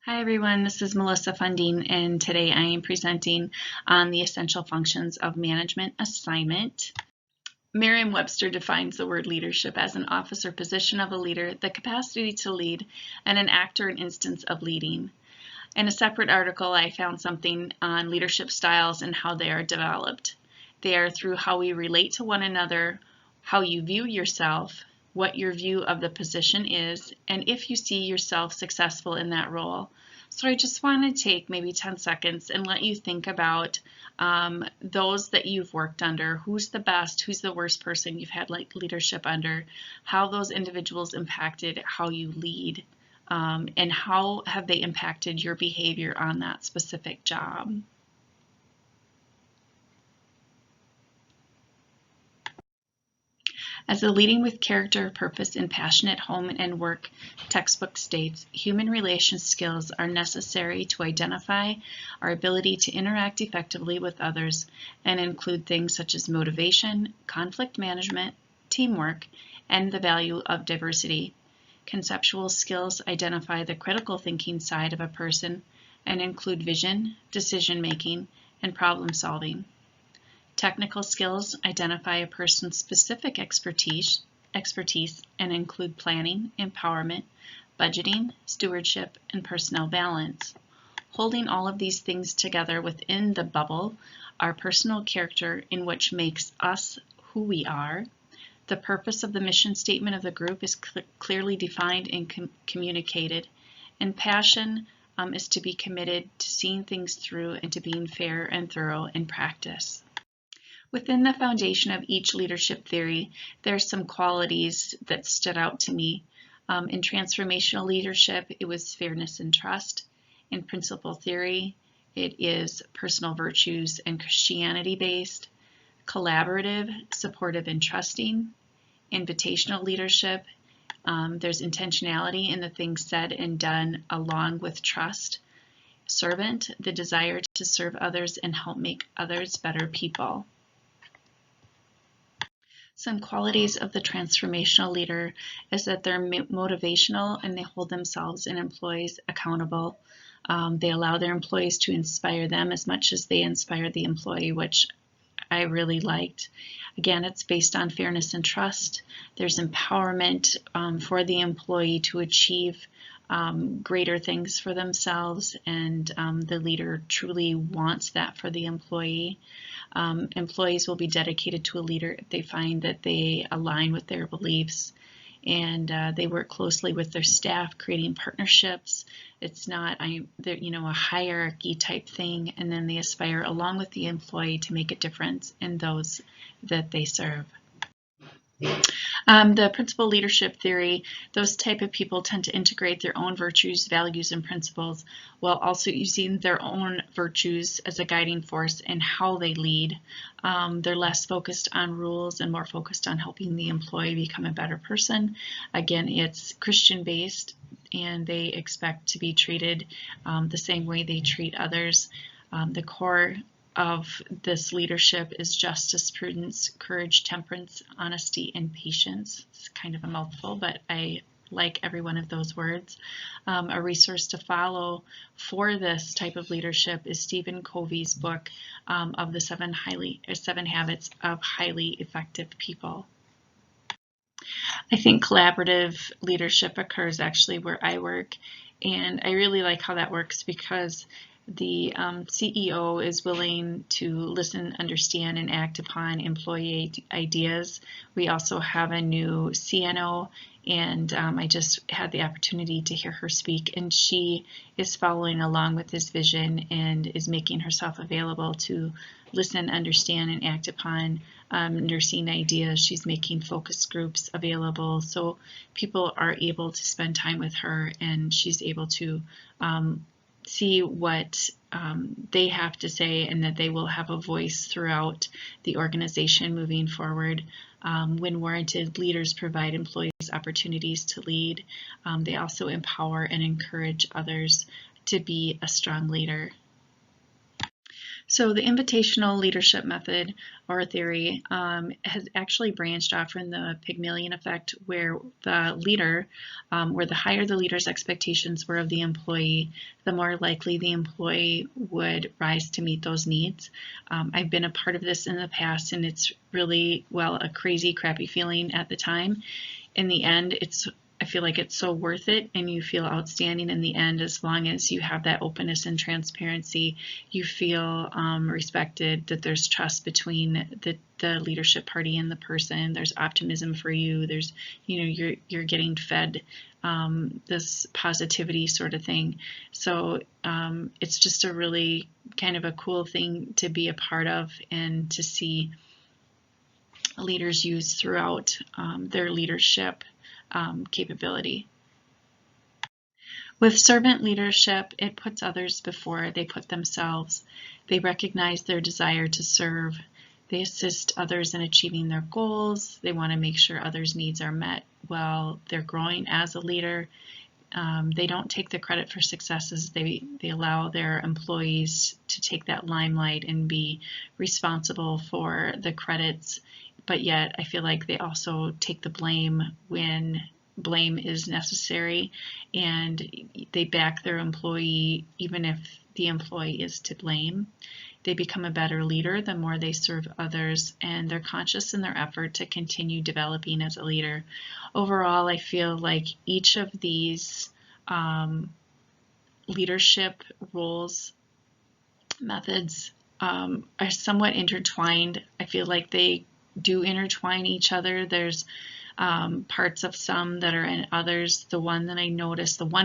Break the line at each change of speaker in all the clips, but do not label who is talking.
Hi everyone, this is Melissa Funding, and today I am presenting on the essential functions of management assignment. Merriam-Webster defines the word leadership as an office or position of a leader, the capacity to lead, and an act or an instance of leading. In a separate article, I found something on leadership styles and how they are developed. They are through how we relate to one another, how you view yourself, what your view of the position is, and if you see yourself successful in that role. So I just want to take maybe 10 seconds and let you think about those that you've worked under. Who's the best, who's the worst person you've had leadership under, how those individuals impacted how you lead, and how have they impacted your behavior on that specific job. As the Leading with Character, Purpose, and Passion at Home and Work textbook states, human relations skills are necessary to identify our ability to interact effectively with others and include things such as motivation, conflict management, teamwork, and the value of diversity. Conceptual skills identify the critical thinking side of a person and include vision, decision-making, and problem-solving. Technical skills identify a person's specific expertise and include planning, empowerment, budgeting, stewardship, and personnel balance. Holding all of these things together within the bubble are personal character in which makes us who we are. The purpose of the mission statement of the group is clearly defined and communicated, and passion is to be committed to seeing things through and to being fair and thorough in practice. Within the foundation of each leadership theory, there are some qualities that stood out to me. In transformational leadership, it was fairness and trust. In principle theory, it is personal virtues and Christianity-based. Collaborative, supportive, and trusting. Invitational leadership, there's intentionality in the things said and done along with trust. Servant, the desire to serve others and help make others better people. Some qualities of the transformational leader is that they're motivational and they hold themselves and employees accountable. They allow their employees to inspire them as much as they inspire the employee, which I really liked. Again, it's based on fairness and trust. There's empowerment for the employee to achieve greater things for themselves, and the leader truly wants that for the employee. Employees will be dedicated to a leader if they find that they align with their beliefs, and they work closely with their staff, creating partnerships. It's not a hierarchy type thing, and then they aspire along with the employee to make a difference in those that they serve. The principle leadership theory, those type of people tend to integrate their own virtues, values, and principles while also using their own virtues as a guiding force in how they lead. They're less focused on rules and more focused on helping the employee become a better person. Again, it's Christian-based, and they expect to be treated the same way they treat others. The core of this leadership is justice, prudence, courage, temperance, honesty, and patience. It's kind of a mouthful, but I like every one of those words. A resource to follow for this type of leadership is Stephen Covey's book of the seven Habits of Highly Effective People. I think collaborative leadership occurs actually where I work, and I really like how that works because the CEO is willing to listen, understand, and act upon employee ideas. We also have a new CNO, and I just had the opportunity to hear her speak, and she is following along with his vision and is making herself available to listen, understand, and act upon nursing ideas. She's making focus groups available so people are able to spend time with her, and she's able to see what they have to say, and that they will have a voice throughout the organization moving forward. When warranted, leaders provide employees opportunities to lead. They also empower and encourage others to be a strong leader. So the invitational leadership method or theory has actually branched off from the Pygmalion effect, where the leader, where the higher the leader's expectations were of the employee, the more likely the employee would rise to meet those needs. I've been a part of this in the past, and it's really, well, a crazy, crappy feeling at the time. In the end, I feel like it's so worth it, and you feel outstanding in the end as long as you have that openness and transparency. You feel respected, that there's trust between the leadership party and the person. There's optimism for you. There's, you're getting fed this positivity sort of thing. So it's just a really kind of a cool thing to be a part of and to see leaders use throughout their leadership capability. With servant leadership, it puts others before they put themselves. They recognize their desire to serve. They assist others in achieving their goals. They want to make sure others' needs are met while they're growing as a leader. They don't take the credit for successes. They allow their employees to take that limelight and be responsible for the credits, but yet I feel like they also take the blame when blame is necessary, and they back their employee even if the employee is to blame. They become a better leader the more they serve others, and they're conscious in their effort to continue developing as a leader. Overall, I feel like each of these leadership roles, methods, are somewhat intertwined. I feel like they do intertwine each other. There's parts of some that are in others. The one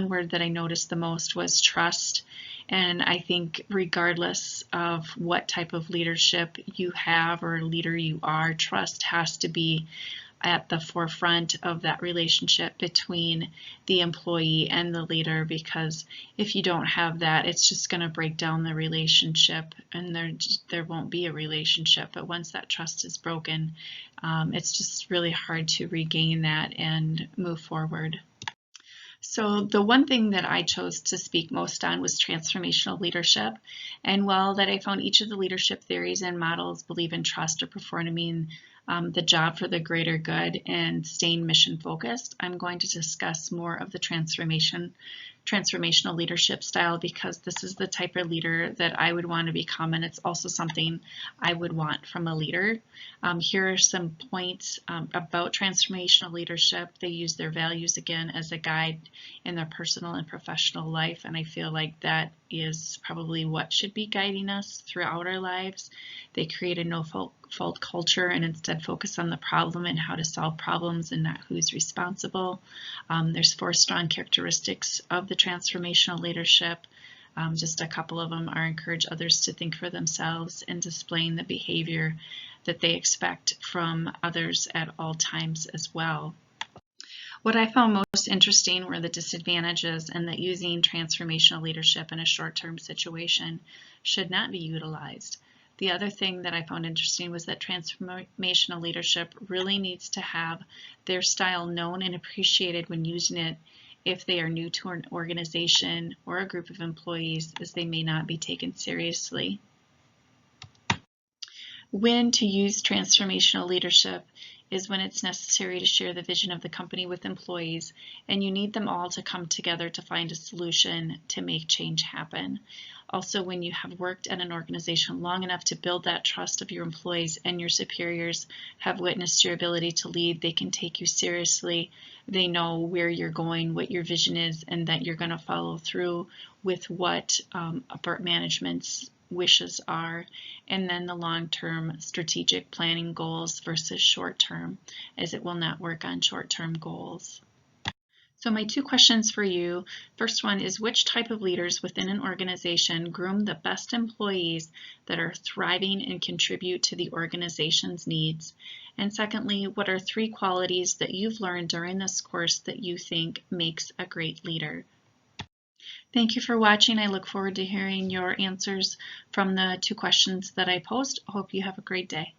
word that I noticed the most was trust. And I think regardless of what type of leadership you have or leader you are, trust has to be at the forefront of that relationship between the employee and the leader, because if you don't have that, it's just going to break down the relationship, and there won't be a relationship. But once that trust is broken, it's just really hard to regain that and move forward. So the one thing that I chose to speak most on was transformational leadership. And while that I found each of the leadership theories and models believe in trust or performing the job for the greater good and staying mission focused, I'm going to discuss more of the transformational leadership style, because this is the type of leader that I would want to become, and it's also something I would want from a leader. Here are some points about transformational leadership. They use their values again as a guide in their personal and professional life, and I feel like that is probably what should be guiding us throughout our lives. They create a no-fault culture and instead focus on the problem and how to solve problems and not who's responsible. There's 4 strong characteristics of the transformational leadership. Just a couple of them are encourage others to think for themselves and displaying the behavior that they expect from others at all times as well. What I found most interesting were the disadvantages, and that using transformational leadership in a short-term situation should not be utilized. The other thing that I found interesting was that transformational leadership really needs to have their style known and appreciated when using it if they are new to an organization or a group of employees, as they may not be taken seriously. When to use transformational leadership is when it's necessary to share the vision of the company with employees, and you need them all to come together to find a solution to make change happen. Also, when you have worked at an organization long enough to build that trust of your employees and your superiors have witnessed your ability to lead, they can take you seriously. They know where you're going, what your vision is, and that you're going to follow through with what upper management's wishes are, and then the long-term strategic planning goals versus short-term, as it will not work on short-term goals. So my 2 questions for you. First one is, which type of leaders within an organization groom the best employees that are thriving and contribute to the organization's needs? And secondly, what are 3 qualities that you've learned during this course that you think makes a great leader? Thank you for watching. I look forward to hearing your answers from the 2 questions that I posed. I hope you have a great day.